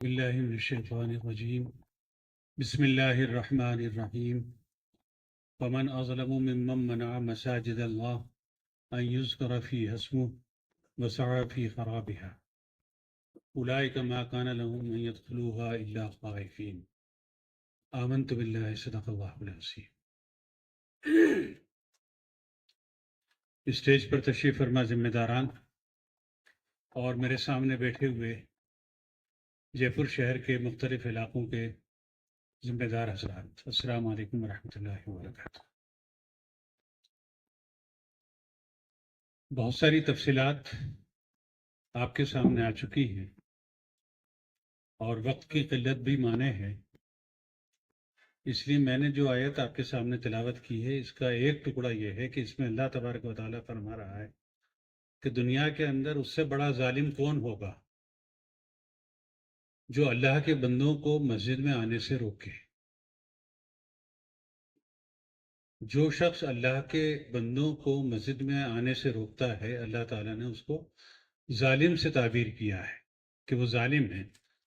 باللہ من الشیطان الرجیم بسم اللہ الرحمن الرحیم ومن اظلم ممن منع مساجد اللہ ان یذکر فیہا اسمہ وسعى فی خرابها اولئک ما کان لهم ان يدخلوها الا خائفین آمنت باللہ صدق اللہ العظیم۔ اسٹیج پر تشریف فرما ذمہ داران اور میرے سامنے بیٹھے ہوئے جے پور شہر کے مختلف علاقوں کے ذمہ دار حضرات، السلام علیکم ورحمۃ اللہ وبرکاتہ۔ بہت ساری تفصیلات آپ کے سامنے آ چکی ہیں اور وقت کی قلت بھی مانے ہے، اس لیے میں نے جو آیت آپ کے سامنے تلاوت کی ہے اس کا ایک ٹکڑا یہ ہے کہ اس میں اللہ تبارک و تعالیٰ فرما رہا ہے کہ دنیا کے اندر اس سے بڑا ظالم کون ہوگا جو اللہ کے بندوں کو مسجد میں آنے سے روکے۔ جو شخص اللہ کے بندوں کو مسجد میں آنے سے روکتا ہے، اللہ تعالیٰ نے اس کو ظالم سے تعبیر کیا ہے کہ وہ ظالم ہے،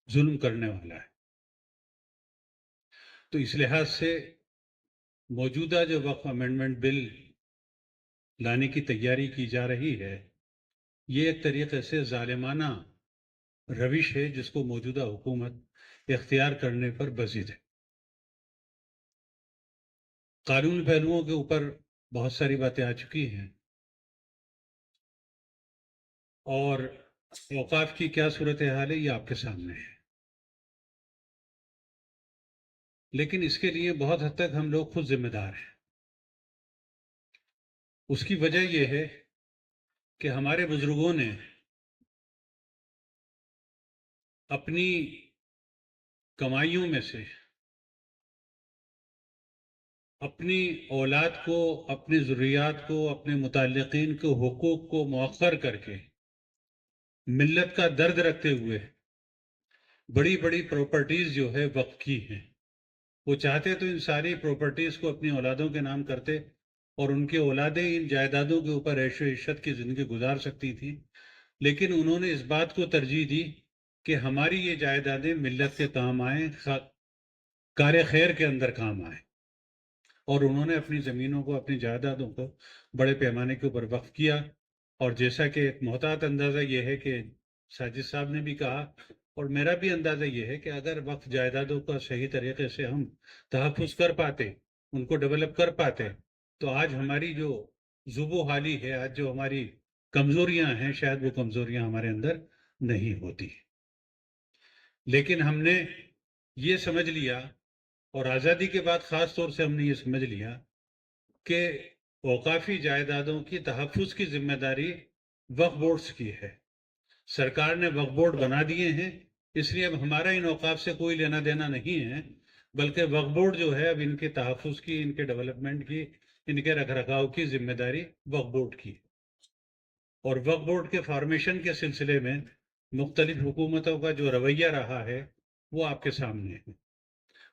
ظلم کرنے والا ہے۔ تو اس لحاظ سے موجودہ جو وقف امینڈمنٹ بل لانے کی تیاری کی جا رہی ہے، یہ ایک طریقے سے ظالمانہ روش ہے جس کو موجودہ حکومت اختیار کرنے پر بضد ہے۔ قانون پہلوؤں کے اوپر بہت ساری باتیں آ چکی ہیں اور اوقاف کی کیا صورتحال ہے یہ آپ کے سامنے ہے، لیکن اس کے لیے بہت حد تک ہم لوگ خود ذمہ دار ہیں۔ اس کی وجہ یہ ہے کہ ہمارے بزرگوں نے اپنی کمائیوں میں سے اپنی اولاد کو، اپنی ذریات کو، اپنے متعلقین کے حقوق کو مؤخر کر کے ملت کا درد رکھتے ہوئے بڑی بڑی پراپرٹیز جو ہے وقف کی ہیں۔ وہ چاہتے تو ان ساری پراپرٹیز کو اپنی اولادوں کے نام کرتے اور ان کی اولادیں ان جائیدادوں کے اوپر عیش و عشرت کی زندگی گزار سکتی تھیں، لیکن انہوں نے اس بات کو ترجیح دی کہ ہماری یہ جائیدادیں ملت کے کام آئیں، کار خیر کے اندر کام آئیں، اور انہوں نے اپنی زمینوں کو، اپنی جائیدادوں کو بڑے پیمانے کے اوپر وقف کیا۔ اور جیسا کہ ایک محتاط اندازہ یہ ہے کہ ساجد صاحب نے بھی کہا اور میرا بھی اندازہ یہ ہے کہ اگر وقف جائیدادوں کا صحیح طریقے سے ہم تحفظ کر پاتے، ان کو ڈیولپ کر پاتے، تو آج ہماری جو ذوب و حالی ہے، آج جو ہماری کمزوریاں ہیں، شاید وہ کمزوریاں ہمارے اندر نہیں ہوتی۔ لیکن ہم نے یہ سمجھ لیا، اور آزادی کے بعد خاص طور سے ہم نے یہ سمجھ لیا کہ اوقافی جائیدادوں کی تحفظ کی ذمہ داری وقف بورڈز کی ہے۔ سرکار نے وقف بورڈ بنا دیے ہیں، اس لیے اب ہمارا ان اوقاف سے کوئی لینا دینا نہیں ہے، بلکہ وقف بورڈ جو ہے اب ان کے تحفظ کی، ان کے ڈیولپمنٹ کی، ان کے رکھ رکھاؤ کی ذمہ داری وقف بورڈ کی۔ اور وقف بورڈ کے فارمیشن کے سلسلے میں مختلف حکومتوں کا جو رویہ رہا ہے وہ آپ کے سامنے ہے۔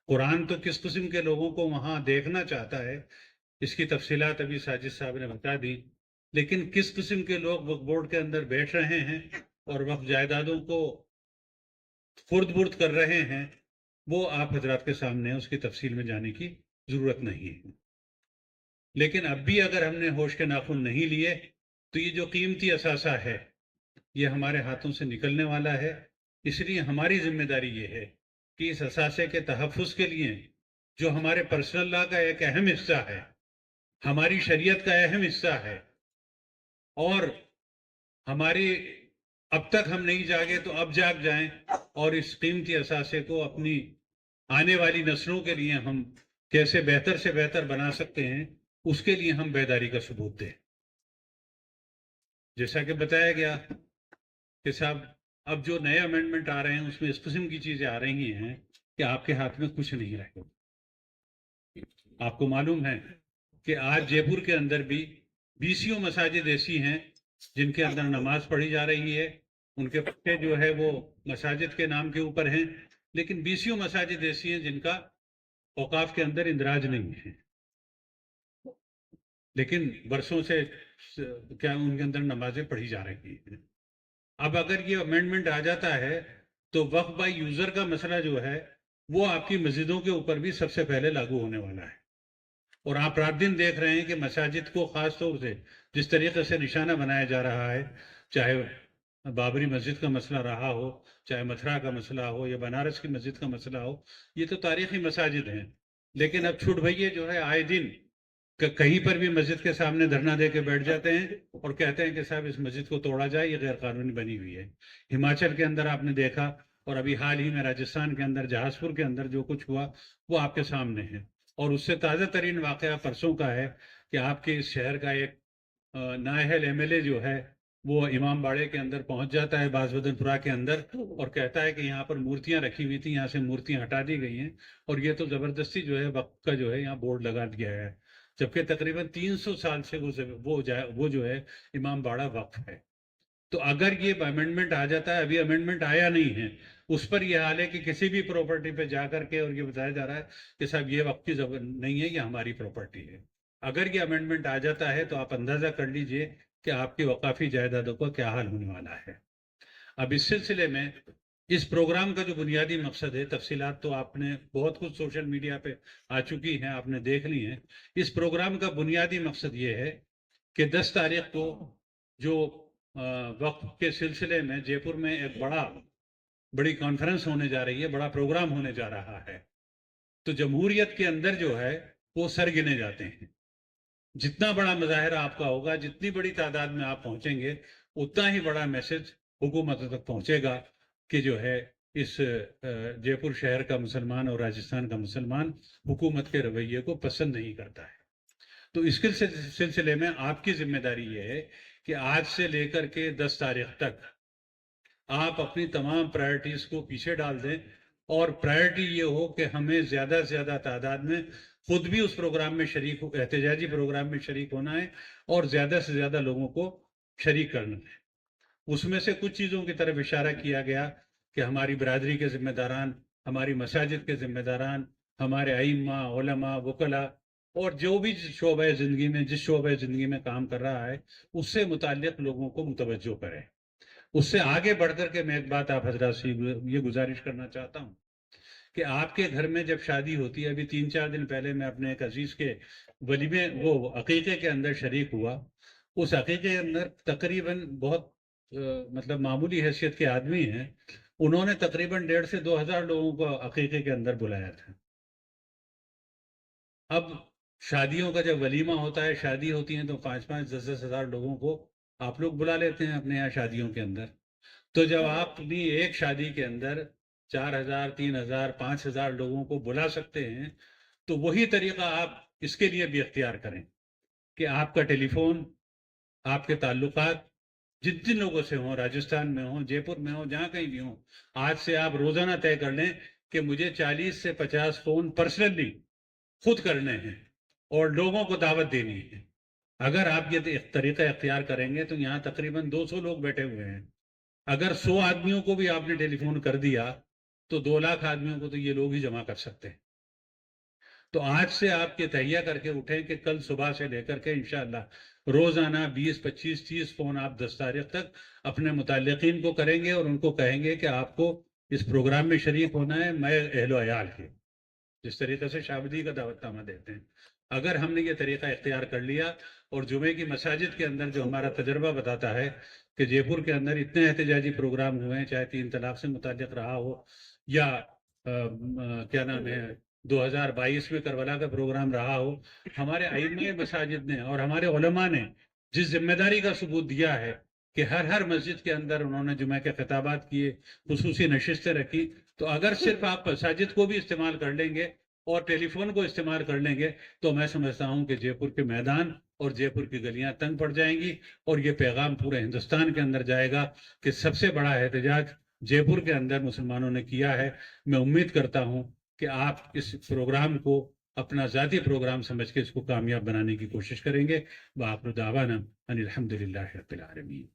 قرآن تو کس قسم کے لوگوں کو وہاں دیکھنا چاہتا ہے اس کی تفصیلات ابھی ساجد صاحب نے بتا دی، لیکن کس قسم کے لوگ وقف بورڈ کے اندر بیٹھ رہے ہیں اور وقف جائیدادوں کو خرد برد کر رہے ہیں، وہ آپ حضرات کے سامنے اس کی تفصیل میں جانے کی ضرورت نہیں ہے۔ لیکن اب بھی اگر ہم نے ہوش کے ناخن نہیں لیے تو یہ جو قیمتی اثاثہ ہے یہ ہمارے ہاتھوں سے نکلنے والا ہے۔ اس لیے ہماری ذمہ داری یہ ہے کہ اس اثاثے کے تحفظ کے لیے جو ہمارے پرسنل لا کا ایک اہم حصہ ہے، ہماری شریعت کا اہم حصہ ہے، اور ہماری اب تک ہم نہیں جاگے تو اب جاگ جائیں اور اس قیمتی اثاثے کو اپنی آنے والی نسلوں کے لیے ہم کیسے بہتر سے بہتر بنا سکتے ہیں، اس کے لیے ہم بیداری کا ثبوت دیں۔ جیسا کہ بتایا گیا کہ صاحب اب جو نئے امینڈمنٹ آ رہے ہیں اس میں اس قسم کی چیزیں آ رہی ہیں کہ آپ کے ہاتھ میں کچھ نہیں رہے گا۔ آپ کو معلوم ہے کہ آج جے پور کے اندر بھی 20 مساجد ایسی ہیں جن کے اندر نماز پڑھی جا رہی ہے، ان کے پتے جو ہے وہ مساجد کے نام کے اوپر ہیں، لیکن 20 مساجد ایسی ہیں جن کا اوقاف کے اندر اندراج نہیں ہے، لیکن برسوں سے کیا ان کے اندر نمازیں پڑھی جا رہی ہیں۔ اب اگر یہ امینڈمنٹ آ جاتا ہے تو وقف بائی یوزر کا مسئلہ جو ہے وہ آپ کی مسجدوں کے اوپر بھی سب سے پہلے لاگو ہونے والا ہے. اور آپ رات دن دیکھ رہے ہیں کہ مساجد کو خاص طور سے جس طریقے سے نشانہ بنایا جا رہا ہے، چاہے بابری مسجد کا مسئلہ رہا ہو، چاہے متھرا کا مسئلہ ہو یا بنارس کی مسجد کا مسئلہ ہو، یہ تو تاریخی مساجد ہیں. لیکن اب چھوٹ بھئیے جو ہے آئے دن کہیں پر بھی مسجد کے سامنے دھرنا دے کے بیٹھ جاتے ہیں اور کہتے ہیں کہ صاحب اس مسجد کو توڑا جائے، یہ غیر قانونی بنی ہوئی ہے. ہماچل کے اندر آپ نے دیکھا، اور ابھی حال ہی میں راجستھان کے اندر جہاز پور کے اندر جو کچھ ہوا وہ آپ کے سامنے ہے. اور اس سے تازہ ترین واقعہ پرسوں کا ہے کہ آپ کے اس شہر کا ایک نااہل ایم ایل اے جو ہے وہ امام باڑے کے اندر پہنچ جاتا ہے، باز بدن پورہ کے اندر، اور کہتا ہے کہ یہاں پر مورتیاں رکھی ہوئی تھیں، یہاں سے مورتیاں ہٹا دی گئی ہیں اور یہ تو زبردستی جو ہے وقف کا جو ہے یہاں بورڈ لگا دیا ہے، جبکہ تقریباً 300 سال سے وہ جو ہے امام باڑہ وقف ہے. تو اگر یہ امینڈمنٹ آ جاتا ہے، ابھی امینڈمنٹ آیا نہیں ہے، اس پر یہ حال ہے کہ کسی بھی پراپرٹی پہ جا کر کے اور یہ بتایا جا رہا ہے کہ صاحب یہ وقف کی نہیں ہے، یہ ہماری پراپرٹی ہے. اگر یہ امینڈمنٹ آ جاتا ہے تو آپ اندازہ کر لیجئے کہ آپ کی وقافی جائیدادوں کا کیا حال ہونے والا ہے. اب اس سلسلے میں اس پروگرام کا جو بنیادی مقصد ہے، تفصیلات تو آپ نے بہت کچھ سوشل میڈیا پہ آ چکی ہیں، آپ نے دیکھ لی ہیں. اس پروگرام کا بنیادی مقصد یہ ہے کہ 10 تاریخ کو جو وقف کے سلسلے میں جے پور میں ایک بڑی کانفرنس ہونے جا رہی ہے، بڑا پروگرام ہونے جا رہا ہے. تو جمہوریت کے اندر جو ہے وہ سر گنے جاتے ہیں. جتنا بڑا مظاہرہ آپ کا ہوگا، جتنی بڑی تعداد میں آپ پہنچیں گے، اتنا ہی بڑا میسج حکومت تک پہنچے گا کہ جو ہے اس جے پور شہر کا مسلمان اور راجستھان کا مسلمان حکومت کے رویے کو پسند نہیں کرتا ہے. تو اس کے سلسلے میں آپ کی ذمہ داری یہ ہے کہ آج سے لے کر کے 10 تاریخ تک آپ اپنی تمام پرائرٹیز کو پیچھے ڈال دیں، اور پرائرٹی یہ ہو کہ ہمیں زیادہ سے زیادہ تعداد میں خود بھی اس پروگرام میں احتجاجی پروگرام میں شریک ہونا ہے اور زیادہ سے زیادہ لوگوں کو شریک کرنا ہے. اس میں سے کچھ چیزوں کی طرف اشارہ کیا گیا کہ ہماری برادری کے ذمہ داران، ہماری مساجد کے ذمہ داران، ہمارے ائمہ، علماء، وکلاء، اور جو بھی شعبۂ زندگی میں کام کر رہا ہے اس سے متعلق لوگوں کو متوجہ کریں. اس سے آگے بڑھ کر کے میں ایک بات آپ حضرات سے یہ گزارش کرنا چاہتا ہوں کہ آپ کے گھر میں جب شادی ہوتی ہے، ابھی 3-4 دن پہلے میں اپنے ایک عزیز کے ولیمے عقیقے کے اندر شریک ہوا. اس عقیقے کے اندر تقریباً بہت مطلب معمولی حیثیت کے آدمی ہیں، انہوں نے تقریباً 1,500 سے 2,000 لوگوں کو عقیقے کے اندر بلایا تھا. اب شادیوں کا جب ولیمہ ہوتا ہے، شادی ہوتی ہیں تو 5-5 10-10 ہزار لوگوں کو آپ لوگ بلا لیتے ہیں اپنے یہاں شادیوں کے اندر. تو جب آپ اپنی ایک شادی کے اندر 4,000 3,000 5,000 لوگوں کو بلا سکتے ہیں تو وہی طریقہ آپ اس کے لیے بھی اختیار کریں کہ آپ کا ٹیلی فون، آپ کے تعلقات جن جن لوگوں سے ہوں، راجستھان میں ہوں، جے پور میں ہوں، جہاں کہیں بھی ہوں، آج سے آپ روزانہ طے کر لیں کہ مجھے 40 سے 50 فون پرسنلی خود کرنے ہیں اور لوگوں کو دعوت دینی ہے. اگر آپ یہ طریقہ اختیار کریں گے تو یہاں تقریباً 200 لوگ بیٹھے ہوئے ہیں. اگر 100 آدمیوں کو بھی آپ نے ٹیلی فون کر دیا تو 2 لاکھ آدمیوں کو تو یہ لوگ ہی جمع کر سکتے ہیں. تو آج سے آپ یہ تہیہ کر کے اٹھیں کہ کل صبح سے لے کر کے انشاءاللہ روزانہ 20 25 30 فون آپ 10 تاریخ تک اپنے متعلقین کو کریں گے اور ان کو کہیں گے کہ آپ کو اس پروگرام میں شریک ہونا ہے. میں اہل و عیال کے جس طریقے سے شابدی کا دعوت نامہ دیتے ہیں، اگر ہم نے یہ طریقہ اختیار کر لیا اور جمعے کی مساجد کے اندر جو ہمارا تجربہ بتاتا ہے کہ جے پور کے اندر اتنے احتجاجی پروگرام ہوئے ہیں، چاہے 3 طلاق سے متعلق رہا ہو یا کیا نام ہے 2022 میں کربلا کا پروگرام رہا ہو، ہمارے ائمہ مساجد نے اور ہمارے علماء نے جس ذمہ داری کا ثبوت دیا ہے کہ ہر مسجد کے اندر انہوں نے جمعہ کے خطابات کیے، خصوصی نشستیں رکھی. تو اگر صرف آپ مساجد کو بھی استعمال کر لیں گے اور ٹیلی فون کو استعمال کر لیں گے تو میں سمجھتا ہوں کہ جے پور کے میدان اور جے پور کی گلیاں تنگ پڑ جائیں گی اور یہ پیغام پورے ہندوستان کے اندر جائے گا کہ سب سے بڑا احتجاج جے پور کے اندر مسلمانوں نے کیا ہے. میں امید کرتا ہوں کہ آپ اس پروگرام کو اپنا ذاتی پروگرام سمجھ کے اس کو کامیاب بنانے کی کوشش کریں گے. وآخر دعوانا ان الحمدللہ رب العالمین.